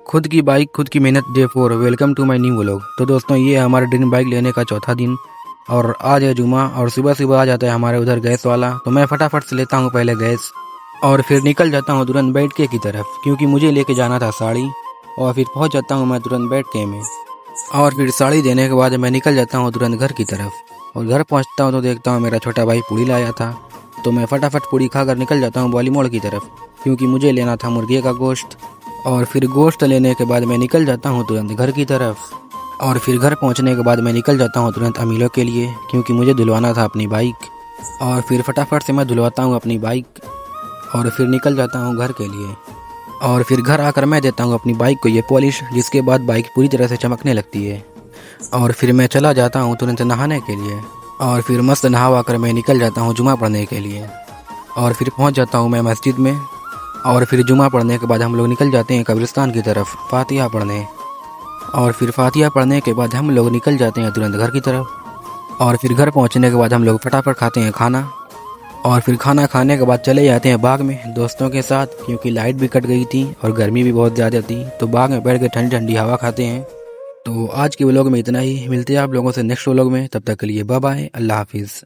खुद की बाइक खुद की मेहनत day 4 welcome to my new vlog. तो दोस्तों ये है हमारे ड्रीम बाइक लेने का चौथा दिन और आज है जुमा और सुबह सुबह आ जाता है हमारे उधर गैस वाला। तो मैं फटाफट से लेता हूँ पहले गैस और फिर निकल जाता हूँ तुरंत बैठ के की तरफ, क्योंकि मुझे लेके जाना था साड़ी। और फिर पहुँच जाता हूँ मैं तुरंत बैठ के में और फिर साड़ी देने के बाद मैं निकल जाता हूँ तुरंत घर की तरफ। और घर पहुँचता हूँ तो देखता हूँ मेरा छोटा भाई पूड़ी लाया था। तो मैं फटाफट पूड़ी खाकर निकल जाता हूँ बॉली मोड़ की तरफ, क्योंकि मुझे लेना था मुर्गे का गोश्त। और फिर गोश्त लेने के बाद मैं निकल जाता हूँ तुरंत घर की तरफ। और फिर घर पहुँचने के बाद मैं निकल जाता हूँ तुरंत अमीलों के लिए, क्योंकि मुझे धुलवाना था अपनी बाइक। और फिर फटाफट से मैं धुलवाता हूँ अपनी बाइक और फिर निकल जाता हूँ घर के लिए। और फिर घर आकर मैं देता हूँ अपनी बाइक को ये पॉलिश, जिसके बाद बाइक पूरी तरह से चमकने लगती है। और फिर मैं चला जाता हूँ तुरंत नहाने के लिए और फिर मस्त नहा कर मैं निकल जाता हूँ जुमा पढ़ने के लिए। और फिर पहुँच जाता हूँ मैं मस्जिद में और फिर जुमा पढ़ने के बाद हम लोग निकल जाते हैं कब्रिस्तान की तरफ फातिहा पढ़ने। और फिर फातिहा पढ़ने के बाद हम लोग निकल जाते हैं तुरंत घर की तरफ। और फिर घर पहुंचने के बाद हम लोग फटाफट खाते हैं खाना और फिर खाना खाने के बाद चले जाते हैं बाग में दोस्तों के साथ, क्योंकि लाइट भी कट गई थी और गर्मी भी बहुत ज़्यादा थी। तो बाग में बैठ के ठंडी ठंडी हवा खाते हैं। तो आज के व्लॉग में इतना ही, मिलते हैं आप लोगों से नेक्स्ट व्लॉग में। तब तक के लिए बाय बाय, अल्लाह हाफिज़।